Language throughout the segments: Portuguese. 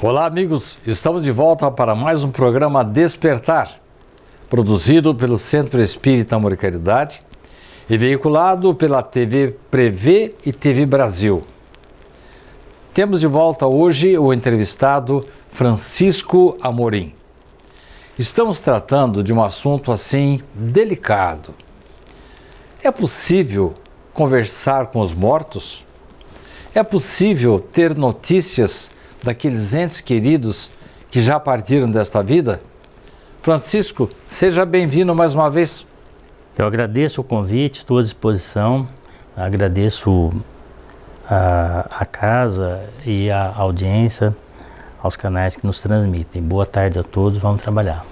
Olá, amigos. Estamos de volta para mais um programa Despertar, produzido pelo Centro Espírita Amor e Caridade e veiculado pela TV Prevê e TV Brasil. Temos de volta hoje o entrevistado Francisco Amorim. Estamos tratando de um assunto assim delicado. É possível conversar com os mortos? É possível ter notícias daqueles entes queridos que já partiram desta vida? Francisco, seja bem-vindo mais uma vez. Eu agradeço o convite, estou à disposição, agradeço a casa e a audiência, aos canais que nos transmitem. Boa tarde a todos, vamos trabalhar.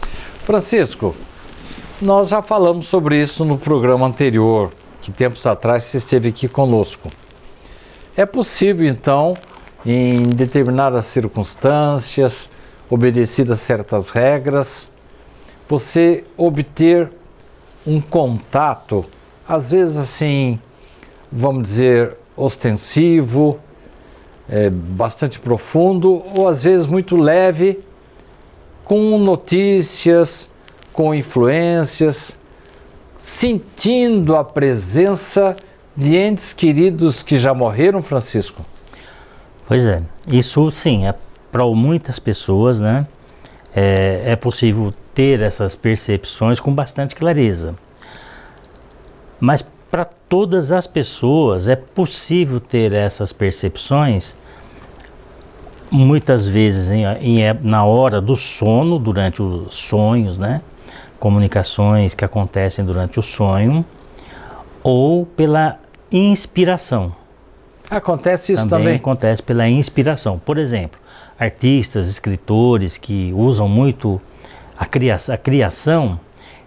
Francisco, nós já falamos sobre isso no programa anterior, que tempos atrás você esteve aqui conosco. É possível, então, em determinadas circunstâncias, obedecidas certas regras, você obter um contato, às vezes assim, vamos dizer, ostensivo, bastante profundo, ou às vezes muito leve, com notícias, com influências, sentindo a presença de entes queridos que já morreram, Francisco? Pois é, isso sim, para muitas pessoas, né, é possível ter essas percepções com bastante clareza. Mas para todas as pessoas é possível ter essas percepções, muitas vezes na hora do sono, durante os sonhos, né, comunicações que acontecem durante o sonho, ou pela inspiração. Acontece isso também? Acontece pela inspiração. Por exemplo, artistas, escritores que usam muito a criação,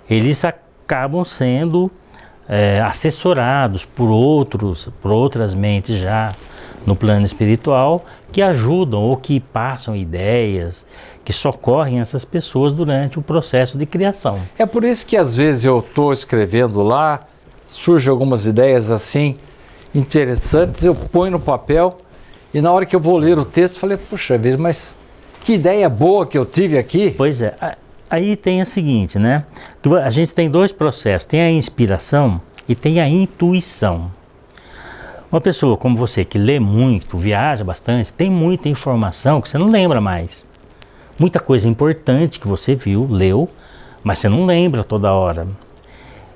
eles acabam sendo assessorados por outras mentes já no plano espiritual, que ajudam ou que passam ideias, que socorrem essas pessoas durante o processo de criação. É por isso que às vezes eu estou escrevendo lá, surgem algumas ideias assim, interessantes, eu ponho no papel e na hora que eu vou ler o texto, falei, puxa vida, mas que ideia boa que eu tive aqui. Pois é, aí tem a seguinte, né? A gente tem dois processos, tem a inspiração e tem a intuição. Uma pessoa como você que lê muito, viaja bastante, tem muita informação que você não lembra mais. Muita coisa importante que você viu, leu, mas você não lembra toda hora.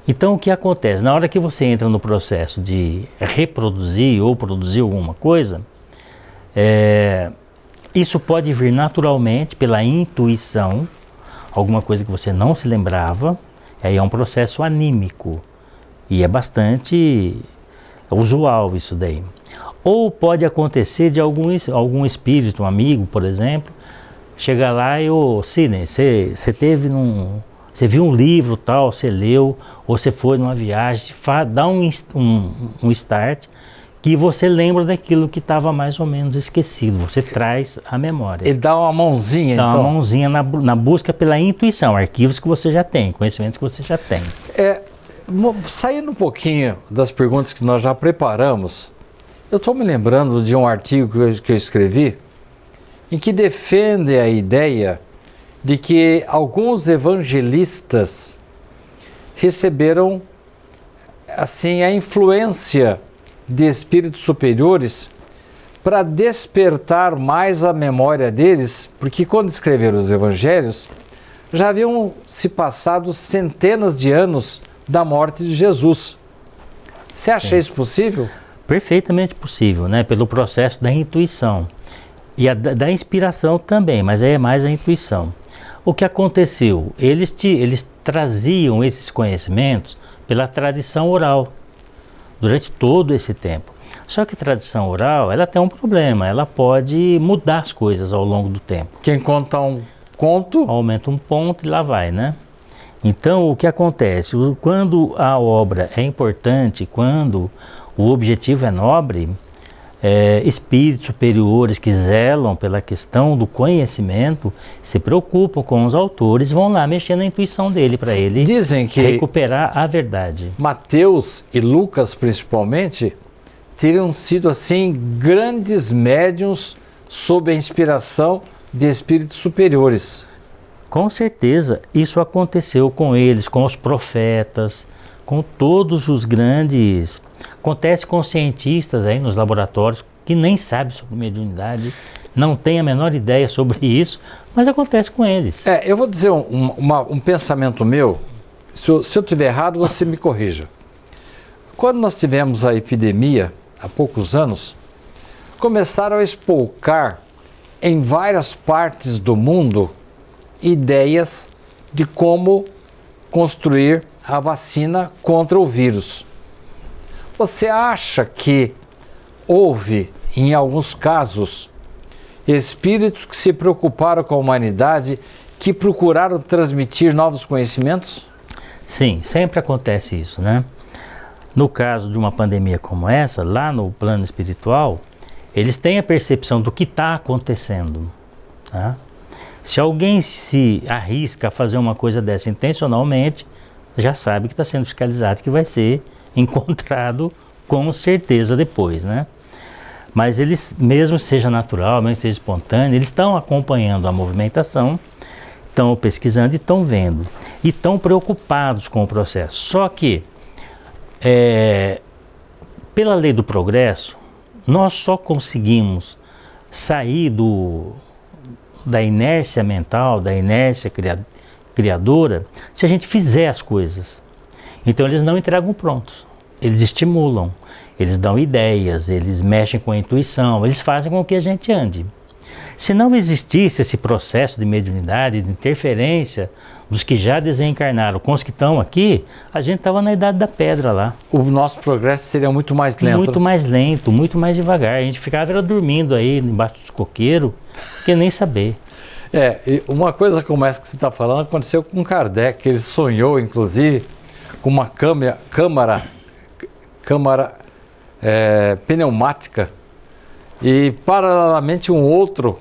Então o que acontece? Na hora que você entra no processo de reproduzir ou produzir alguma coisa, isso pode vir naturalmente pela intuição, alguma coisa que você não se lembrava, aí é um processo anímico e é bastante usual isso daí. Ou pode acontecer de algum espírito, um amigo, por exemplo, chegar lá e, Sidney, você viu um livro tal, você leu, ou você foi numa viagem, dá um start que você lembra daquilo que estava mais ou menos esquecido, você traz a memória. Ele dá uma mãozinha, então? Dá uma mãozinha na busca pela intuição, arquivos que você já tem, conhecimentos que você já tem. Saindo um pouquinho das perguntas que nós já preparamos, eu estou me lembrando de um artigo que eu escrevi, em que defende a ideia de que alguns evangelistas receberam assim a influência de espíritos superiores para despertar mais a memória deles, porque quando escreveram os evangelhos já haviam se passado centenas de anos da morte de Jesus. Você acha isso possível? Perfeitamente possível, né? Pelo processo da intuição e da inspiração também, mas aí é mais a intuição. O que aconteceu? Eles traziam esses conhecimentos pela tradição oral, durante todo esse tempo. Só que a tradição oral, ela tem um problema, ela pode mudar as coisas ao longo do tempo. Quem conta um conto... aumenta um ponto e lá vai, né? Então, o que acontece? Quando a obra é importante, quando o objetivo é nobre, espíritos superiores que zelam pela questão do conhecimento se preocupam com os autores e vão lá mexer na intuição dele para ele recuperar a verdade. Mateus e Lucas, principalmente, teriam sido assim grandes médiuns sob a inspiração de espíritos superiores. Com certeza, isso aconteceu com eles, com os profetas, com todos os grandes... Acontece com cientistas aí nos laboratórios que nem sabem sobre mediunidade, não tem a menor ideia sobre isso, mas acontece com eles. Eu vou dizer um pensamento meu, se eu estiver errado, você me corrija. Quando nós tivemos a epidemia, há poucos anos, começaram a espolcar em várias partes do mundo ideias de como construir a vacina contra o vírus. Você acha que houve, em alguns casos, espíritos que se preocuparam com a humanidade, que procuraram transmitir novos conhecimentos? Sim, sempre acontece isso, né? No caso de uma pandemia como essa, lá no plano espiritual, eles têm a percepção do que está acontecendo, tá? Se alguém se arrisca a fazer uma coisa dessa intencionalmente, já sabe que está sendo fiscalizado, que vai ser encontrado com certeza depois, né? Mas eles, mesmo seja natural, mesmo seja espontâneo, eles estão acompanhando a movimentação, estão pesquisando e estão vendo. E estão preocupados com o processo. Só que, pela lei do progresso, nós só conseguimos sair da inércia mental, da inércia criadora, se a gente fizer as coisas. Então eles não entregam prontos, eles estimulam, eles dão ideias, eles mexem com a intuição, eles fazem com que a gente ande. Se não existisse esse processo de mediunidade, de interferência dos que já desencarnaram com os que estão aqui, a gente estava na idade da pedra lá. O nosso progresso seria muito mais lento. Muito mais lento, muito mais devagar. A gente ficava dormindo aí embaixo dos coqueiros, que nem saber. E uma coisa como essa que você está falando aconteceu com Kardec. Ele sonhou, inclusive, com uma câmara pneumática, e paralelamente um outro,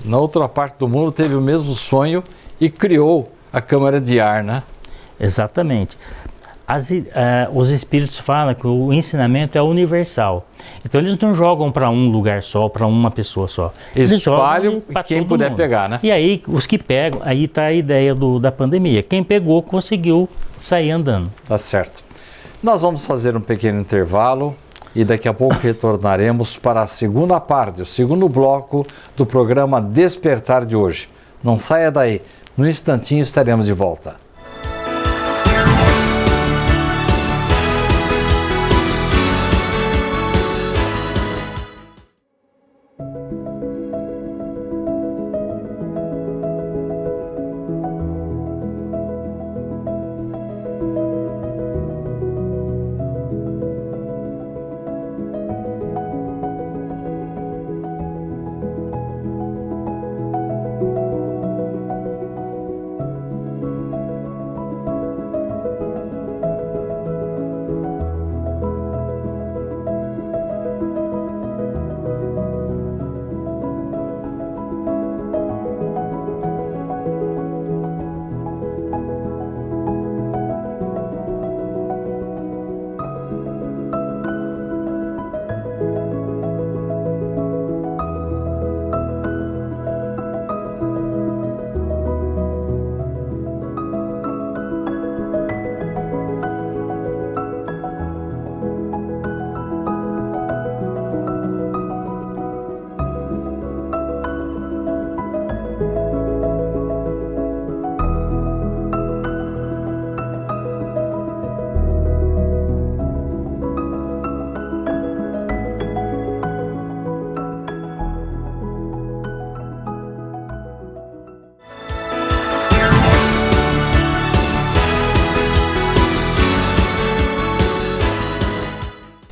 na outra parte do mundo, teve o mesmo sonho e criou a câmara de ar, né? Exatamente. Os espíritos falam que o ensinamento é universal. Então eles não jogam para um lugar só, para uma pessoa só. Eles espalham para quem todo puder mundo. pegar, né? E aí, os que pegam, aí está a ideia da pandemia. Quem pegou, conseguiu sair andando. Tá certo. Nós vamos fazer um pequeno intervalo e daqui a pouco retornaremos para a segunda parte, o segundo bloco do programa Despertar de hoje. Não saia daí, no instantinho estaremos de volta.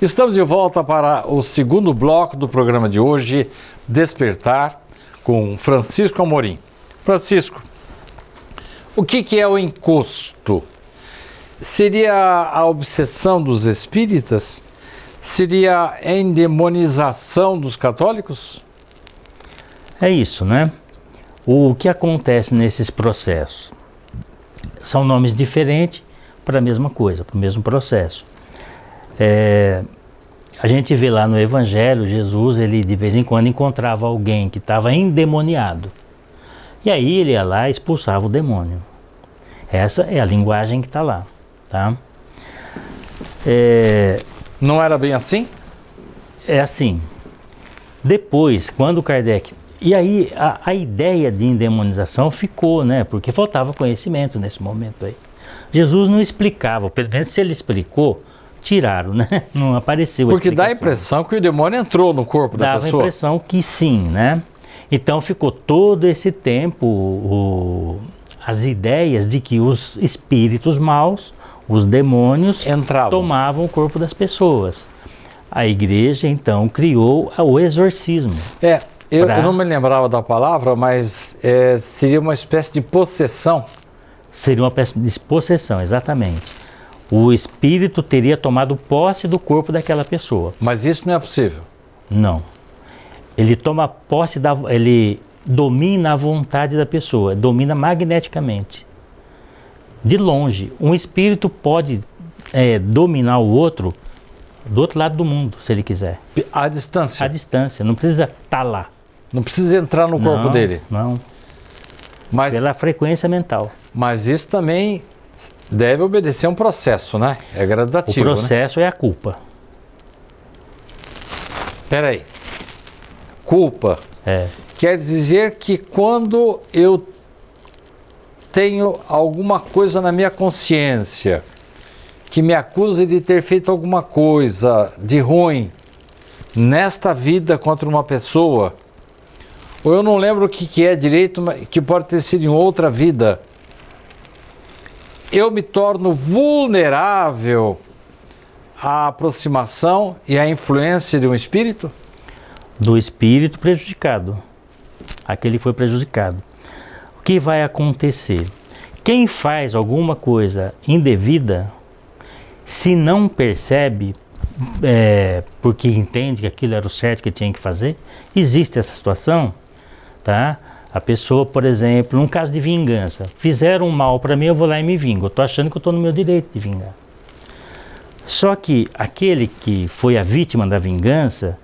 Estamos de volta para o segundo bloco do programa de hoje, Despertar, com Francisco Amorim. Francisco, o que é o encosto? Seria a obsessão dos espíritas? Seria a endemonização dos católicos? É isso, né? O que acontece nesses processos? São nomes diferentes para a mesma coisa, para o mesmo processo. A gente vê lá no Evangelho, Jesus, ele de vez em quando encontrava alguém que estava endemoniado. E aí ele ia lá e expulsava o demônio. Essa é a linguagem que está lá, tá? Não era bem assim? É assim. Depois, quando Kardec... E aí a ideia de endemonização ficou, né? Porque faltava conhecimento nesse momento aí. Jesus não explicava, pelo menos se ele explicou, tiraram, né? Não apareceu a Porque dá a explicação. impressão que o demônio entrou no corpo da Dava a pessoa. impressão que sim, né? Então ficou todo esse tempo as ideias de que os espíritos maus, os demônios, Entravam. tomavam o corpo das pessoas. A igreja então criou o exorcismo. Eu não me lembrava da palavra, mas seria uma espécie de possessão. Seria uma espécie de possessão, exatamente. O espírito teria tomado posse do corpo daquela pessoa. Mas isso não é possível. Não. Ele toma posse, ele domina a vontade da pessoa, domina magneticamente. De longe, um espírito pode dominar o outro do outro lado do mundo, se ele quiser. À distância. À distância, não precisa estar lá. Não precisa entrar no corpo dele. Não, Mas, pela frequência mental. mas isso também deve obedecer a um processo, né? É O gradativo, né? processo é a culpa. Peraí. Culpa. É. Quer dizer que quando eu tenho alguma coisa na minha consciência que me acusa de ter feito alguma coisa de ruim nesta vida contra uma pessoa, ou eu não lembro o que é direito, que pode ter sido em outra vida, eu me torno vulnerável à aproximação e à influência de um espírito? Do espírito prejudicado. Aquele foi prejudicado. O que vai acontecer? Quem faz alguma coisa indevida, se não percebe, porque entende que aquilo era o certo que tinha que fazer, existe essa situação, tá? A pessoa, por exemplo, num caso de vingança, fizeram um mal para mim, eu vou lá e me vingo. Eu estou achando que eu estou no meu direito de vingar. Só que aquele que foi a vítima da vingança,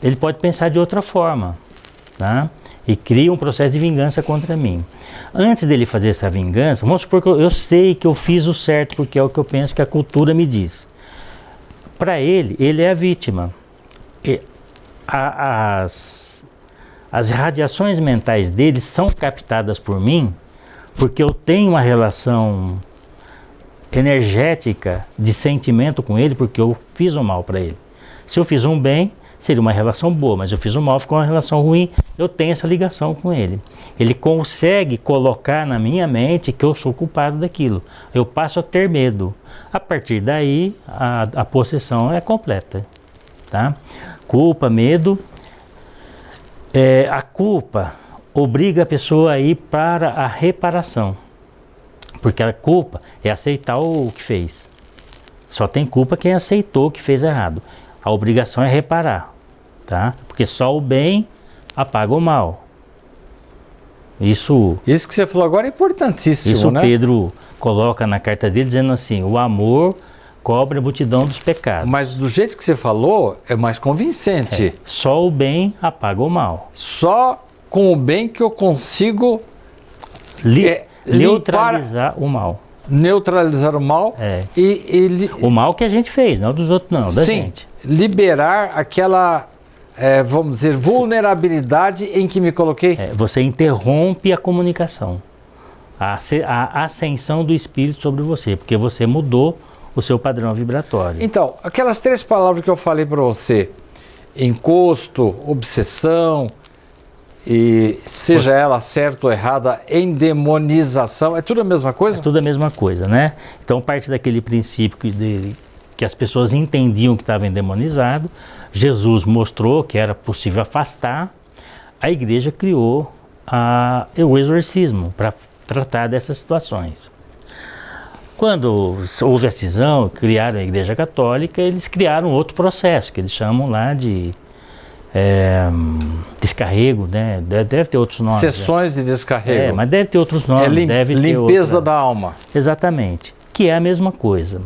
ele pode pensar de outra forma, tá? E cria um processo de vingança contra mim. Antes dele fazer essa vingança, vamos supor que eu sei que eu fiz o certo, porque é o que eu penso que a cultura me diz. Para ele é a vítima. As radiações mentais dele são captadas por mim, porque eu tenho uma relação energética de sentimento com ele, porque eu fiz um mal para ele. Se eu fiz um bem, seria uma relação boa, mas eu fiz um mal, ficou uma relação ruim, eu tenho essa ligação com ele. Ele consegue colocar na minha mente que eu sou culpado daquilo. Eu passo a ter medo. A partir daí, a possessão é completa. Tá? Culpa, medo. A culpa obriga a pessoa a ir para a reparação. Porque a culpa é aceitar o que fez. Só tem culpa quem aceitou o que fez errado. A obrigação é reparar, tá? Porque só o bem apaga o mal. Isso que você falou agora é importantíssimo, isso né? Pedro coloca na carta dele dizendo assim, o amor cobre a multidão dos pecados. Mas do jeito que você falou, é mais convincente. Só o bem apaga o mal. Só com o bem que eu consigo Neutralizar o mal. Neutralizar o mal O mal que a gente fez, não dos outros não, da sim, gente. liberar aquela, vamos dizer, vulnerabilidade em que me coloquei. Você interrompe a comunicação, a ascensão do espírito sobre você, porque você mudou o seu padrão vibratório. Então, aquelas 3 palavras que eu falei para você, encosto, obsessão, e seja ela certa ou errada, endemonização, é tudo a mesma coisa? É tudo a mesma coisa, né? Então parte daquele princípio que as pessoas entendiam que estava endemonizado, Jesus mostrou que era possível afastar, a igreja criou o exorcismo para tratar dessas situações. Quando houve a cisão, criaram a Igreja Católica, eles criaram outro processo, que eles chamam lá de descarrego, né? Deve ter outros nomes. Sessões de descarrego. Mas deve ter outros nomes. Limpeza da alma. Exatamente. Que é a mesma coisa.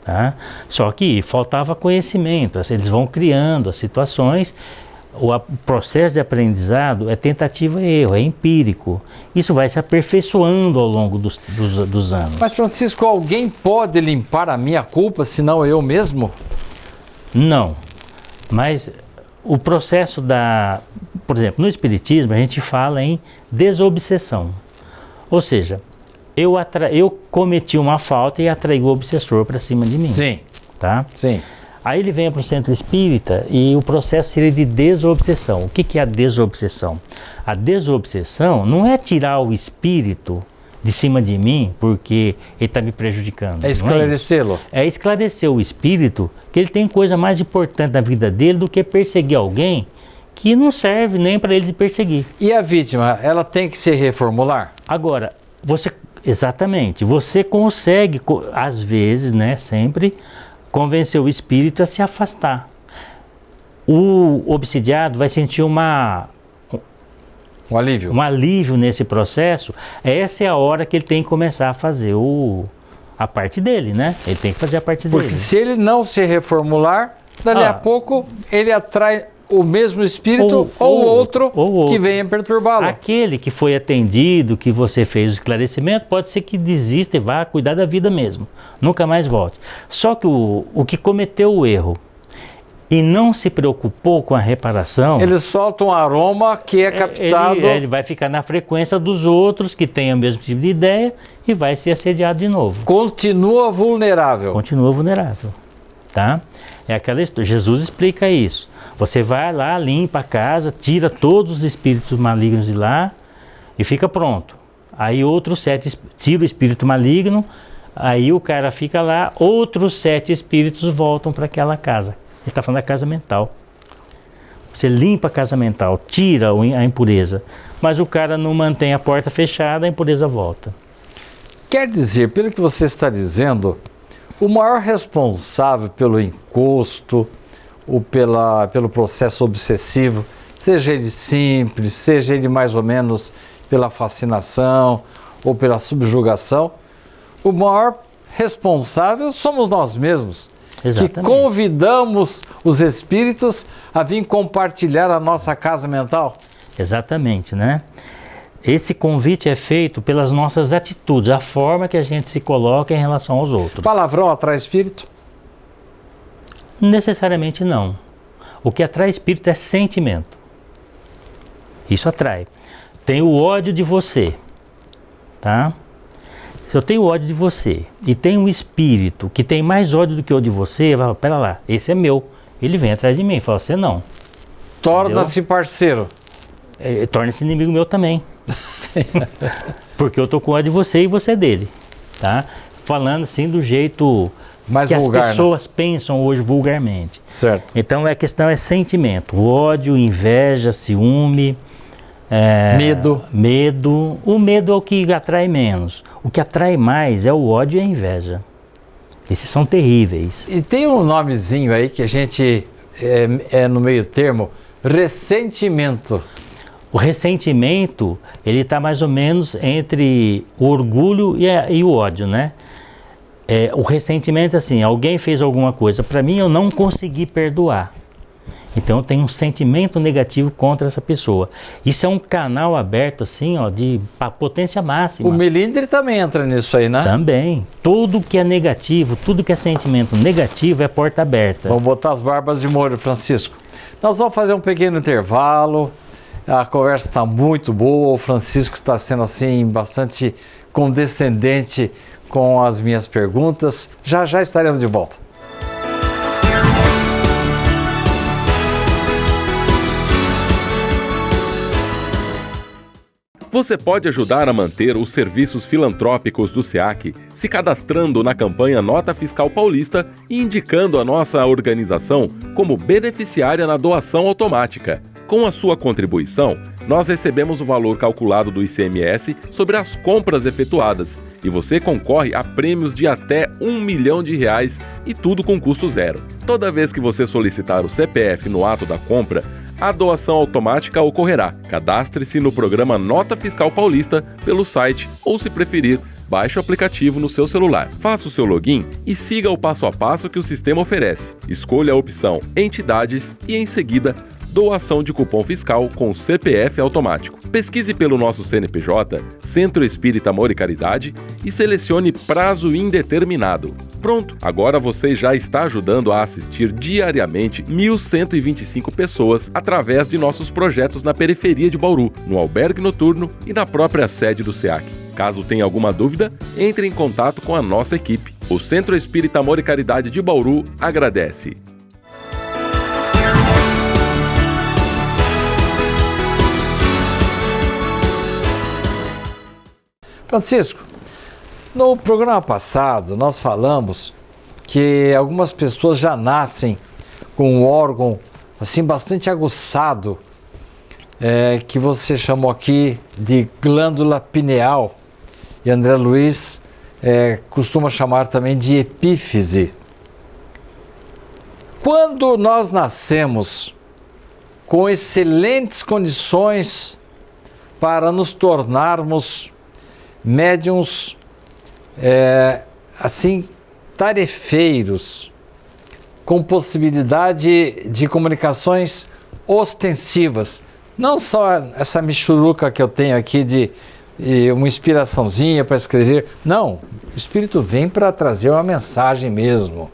Tá? Só que faltava conhecimento. Eles vão criando as situações. o processo de aprendizado é tentativa e erro, é empírico. Isso vai se aperfeiçoando ao longo dos anos. Mas, Francisco, alguém pode limpar a minha culpa, senão eu mesmo? Não, mas o processo por exemplo, no Espiritismo a gente fala em desobsessão. Ou seja, eu cometi uma falta e atraí o obsessor para cima de mim. Sim. Tá? Sim. Aí ele vem para o centro espírita e o processo seria de desobsessão. O que é a desobsessão? A desobsessão não é tirar o espírito de cima de mim porque ele está me prejudicando. É esclarecê-lo. É esclarecer o espírito que ele tem coisa mais importante na vida dele do que perseguir alguém que não serve nem para ele perseguir. E a vítima, ela tem que se reformular? Agora, exatamente, você consegue, às vezes, né, sempre, convencer o espírito a se afastar. O obsidiado vai sentir um alívio. Um alívio nesse processo. Essa é a hora que ele tem que começar a fazer a parte dele, né? Ele tem que fazer a parte dele. Porque se ele não se reformular, dali a pouco ele atrai o mesmo espírito ou outro que venha perturbá-lo. Aquele que foi atendido, que você fez o esclarecimento, pode ser que desista e vá cuidar da vida mesmo. Nunca mais volte. Só que o que cometeu o erro e não se preocupou com a reparação... Ele solta um aroma que é captado... Ele vai ficar na frequência dos outros que têm o mesmo tipo de ideia e vai ser assediado de novo. Continua vulnerável. Continua vulnerável. Tá? É aquela história. Jesus explica isso. Você vai lá, limpa a casa, tira todos os espíritos malignos de lá e fica pronto. Aí outros 7 tira o espírito maligno, aí o cara fica lá, outros 7 espíritos voltam para aquela casa. Ele está falando da casa mental. Você limpa a casa mental, tira a impureza, mas o cara não mantém a porta fechada, a impureza volta. Quer dizer, pelo que você está dizendo, o maior responsável pelo encosto ou pelo processo obsessivo, seja ele simples, seja ele mais ou menos pela fascinação ou pela subjugação, o maior responsável somos nós mesmos. Exatamente. Que convidamos os espíritos a vir compartilhar a nossa casa mental. Exatamente, né? Esse convite é feito pelas nossas atitudes, a forma que a gente se coloca em relação aos outros. Palavrão atrai espírito? Necessariamente não. O que atrai espírito é sentimento. Isso atrai. Tem o ódio de você, tá? Se eu tenho ódio de você e tem um espírito que tem mais ódio do que o de você, vai falar, pera lá, esse é meu. Ele vem atrás de mim e fala, você não. Torna-se parceiro. Torna-se inimigo meu também. Porque eu tô com ódio de você e você é dele, tá? Falando assim do jeito mais que vulgar, as pessoas pensam hoje vulgarmente. Certo. Então a questão é sentimento, ódio, inveja, ciúme, medo. O medo é o que atrai menos. O que atrai mais é o ódio e a inveja. Esses são terríveis. E tem um nomezinho aí que a gente no meio termo, ressentimento. O ressentimento, ele está mais ou menos entre o orgulho e o ódio, né? O ressentimento é assim, alguém fez alguma coisa para mim, eu não consegui perdoar. Então eu tenho um sentimento negativo contra essa pessoa. Isso é um canal aberto assim, ó, de potência máxima. O melindre também entra nisso aí, né? Também. Tudo que é negativo, tudo que é sentimento negativo é porta aberta. Vamos botar as barbas de molho, Francisco. Nós vamos fazer um pequeno intervalo. A conversa está muito boa, o Francisco está sendo assim bastante condescendente com as minhas perguntas. Já estaremos de volta. Você pode ajudar a manter os serviços filantrópicos do SEAC se cadastrando na campanha Nota Fiscal Paulista e indicando a nossa organização como beneficiária na doação automática. Com a sua contribuição, nós recebemos o valor calculado do ICMS sobre as compras efetuadas e você concorre a prêmios de até R$1 milhão e tudo com custo zero. Toda vez que você solicitar o CPF no ato da compra, a doação automática ocorrerá. Cadastre-se no programa Nota Fiscal Paulista pelo site ou, se preferir, baixe o aplicativo no seu celular. Faça o seu login e siga o passo a passo que o sistema oferece. Escolha a opção Entidades e, em seguida, doação de cupom fiscal com CPF automático. Pesquise pelo nosso CNPJ, Centro Espírita Amor e Caridade, e selecione prazo indeterminado. Pronto, agora você já está ajudando a assistir diariamente 1.125 pessoas através de nossos projetos na periferia de Bauru, no albergue noturno e na própria sede do SEAC. Caso tenha alguma dúvida, entre em contato com a nossa equipe. O Centro Espírita Amor e Caridade de Bauru agradece. Francisco, no programa passado nós falamos que algumas pessoas já nascem com um órgão assim bastante aguçado, que você chamou aqui de glândula pineal, e André Luiz costuma chamar também de epífise. Quando nós nascemos com excelentes condições para nos tornarmos médiuns assim tarefeiros, com possibilidade de comunicações ostensivas, não só essa michuruca que eu tenho aqui de uma inspiraçãozinha para escrever, não, o Espírito vem para trazer uma mensagem mesmo.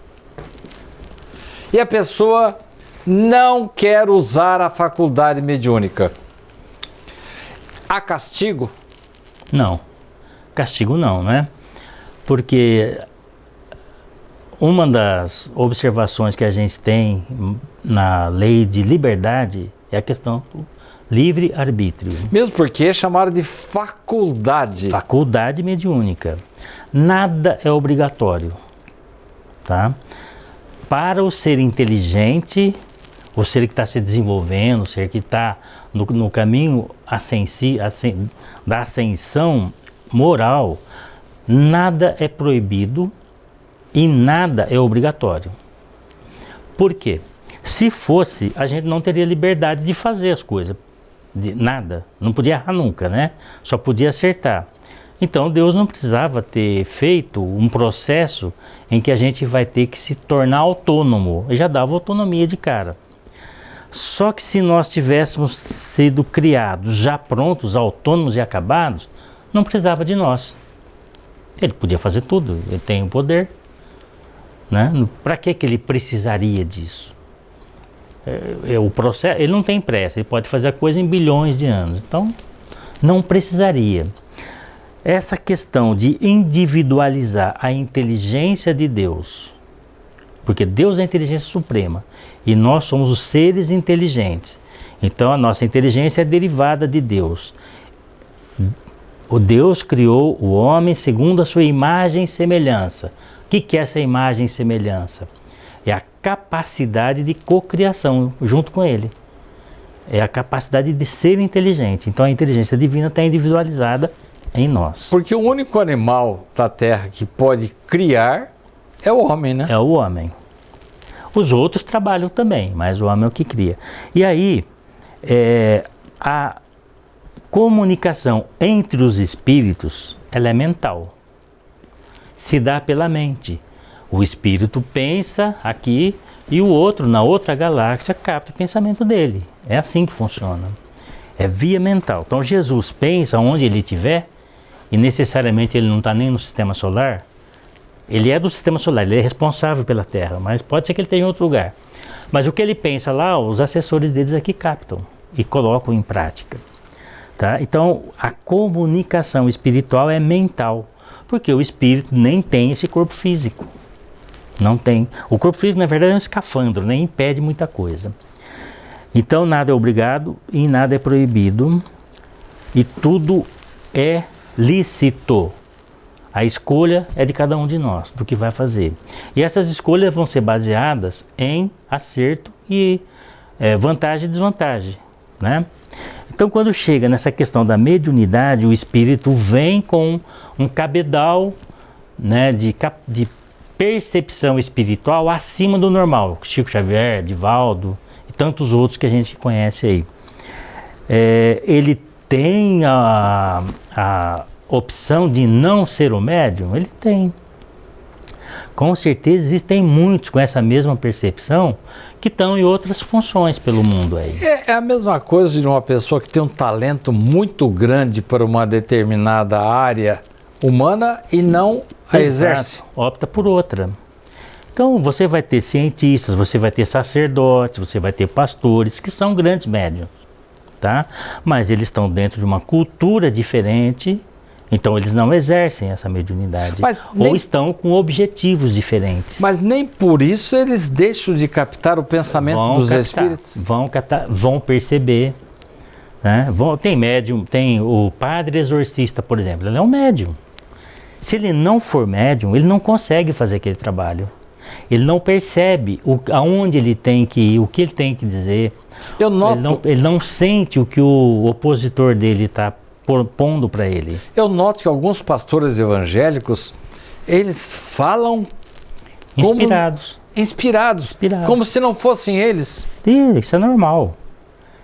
E a pessoa não quer usar a faculdade mediúnica. Há castigo? Não, castigo não, né? Porque uma das observações que a gente tem na lei de liberdade é a questão do livre-arbítrio. Mesmo porque é chamado de faculdade. Faculdade mediúnica. Nada é obrigatório, tá? Para o ser inteligente, o ser que está se desenvolvendo, o ser que está no caminho da ascensão moral, nada é proibido e nada é obrigatório. Por quê? Se fosse, a gente não teria liberdade de fazer as coisas. Nada. Não podia errar nunca, né? Só podia acertar. Então Deus não precisava ter feito um processo em que a gente vai ter que se tornar autônomo. Ele já dava autonomia de cara. Só que se nós tivéssemos sido criados já prontos, autônomos e acabados, não precisava de nós. Ele podia fazer tudo, ele tem o poder, né? Para que ele precisaria disso? O processo, ele não tem pressa, ele pode fazer a coisa em bilhões de anos, então não precisaria. Essa questão de individualizar a inteligência de Deus, porque Deus é a inteligência suprema e nós somos os seres inteligentes, então a nossa inteligência é derivada de Deus. O Deus criou o homem segundo a sua imagem e semelhança. O que é essa imagem e semelhança? É a capacidade de cocriação junto com ele. É a capacidade de ser inteligente. Então a inteligência divina está individualizada em nós. Porque o único animal da Terra que pode criar é o homem, né? É o homem. Os outros trabalham também, mas o homem é o que cria. E aí, a comunicação entre os espíritos, ela é mental. Se dá pela mente. O espírito pensa aqui e o outro, na outra galáxia, capta o pensamento dele. É assim que funciona. É via mental. Então Jesus pensa onde ele estiver e necessariamente ele não está nem no sistema solar. Ele é do sistema solar, ele é responsável pela Terra, mas pode ser que ele esteja em outro lugar. Mas o que ele pensa lá, os assessores deles aqui captam e colocam em prática. Tá? Então a comunicação espiritual é mental, porque o espírito nem tem esse corpo físico. Não tem. O corpo físico, na verdade, é um escafandro, nem impede muita coisa. Então, nada é obrigado e nada é proibido. E tudo é lícito. A escolha é de cada um de nós, do que vai fazer. E essas escolhas vão ser baseadas em acerto e vantagem e desvantagem, né? Então, quando chega nessa questão da mediunidade, o espírito vem com um cabedal, né, de percepção espiritual acima do normal. Chico Xavier, Divaldo e tantos outros que a gente conhece aí. Ele tem a opção de não ser o médium? Ele tem. Com certeza existem muitos com essa mesma percepção que estão em outras funções pelo mundo aí. É a mesma coisa de uma pessoa que tem um talento muito grande para uma determinada área humana e não a exerce. Exato, opta por outra. Então você vai ter cientistas, você vai ter sacerdotes, você vai ter pastores que são grandes médiuns, tá? Mas eles estão dentro de uma cultura diferente, então eles não exercem essa mediunidade. Ou estão com objetivos diferentes. Mas nem por isso eles deixam de captar o pensamento dos espíritos. Vão perceber. Né? Tem médium, tem o padre exorcista, por exemplo, ele é um médium. Se ele não for médium, ele não consegue fazer aquele trabalho. Ele não percebe aonde ele tem que ir, o que ele tem que dizer. Eu noto... ele não sente o que o opositor dele está pondo para ele. Eu noto que alguns pastores evangélicos, eles falam inspirados, como se não fossem eles. Isso é normal.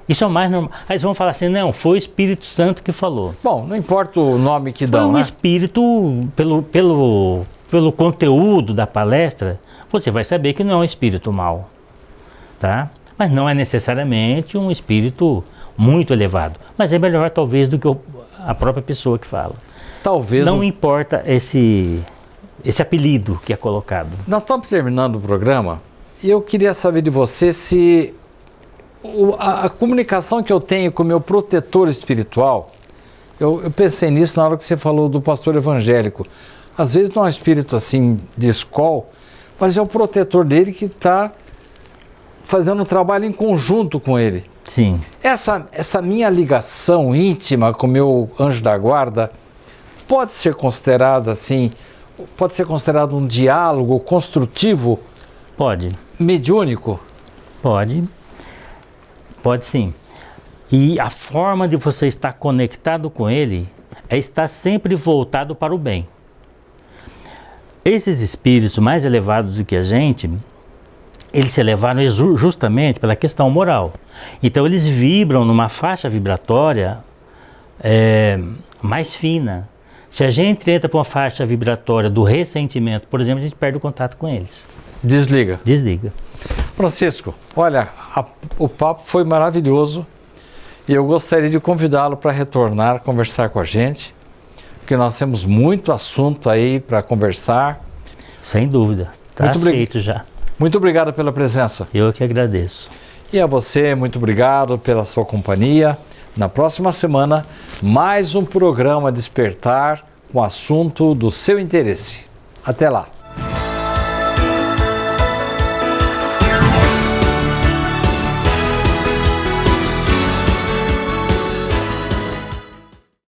Isso é o mais normal. Aí eles vão falar assim, não, foi o Espírito Santo que falou. Bom, não importa o nome que dão, né? Foi um espírito, pelo conteúdo da palestra, você vai saber que não é um espírito mau, tá? Mas não é necessariamente um espírito muito elevado. Mas é melhor, talvez, do que a própria pessoa que fala. Talvez. Não importa esse apelido que é colocado. Nós estamos terminando o programa e eu queria saber de você se a comunicação que eu tenho com o meu protetor espiritual, eu pensei nisso na hora que você falou do pastor evangélico. Às vezes não é um espírito assim de escola, mas é o protetor dele que está fazendo um trabalho em conjunto com ele. Sim. Essa minha ligação íntima com o meu anjo da guarda pode ser considerada assim, pode ser considerado um diálogo construtivo? Pode. Mediúnico? Pode sim. E a forma de você estar conectado com ele é estar sempre voltado para o bem. Esses espíritos mais elevados do que a gente, eles se elevaram justamente pela questão moral. Então eles vibram numa faixa vibratória mais fina. Se a gente entra para uma faixa vibratória do ressentimento, por exemplo, a gente perde o contato com eles. Desliga. Francisco, olha, o papo foi maravilhoso e eu gostaria de convidá-lo para retornar, conversar com a gente, porque nós temos muito assunto aí para conversar. Sem dúvida, está aceito já. Muito obrigado pela presença. Eu que agradeço. E a você, muito obrigado pela sua companhia. Na próxima semana, mais um programa Despertar com assunto do seu interesse. Até lá.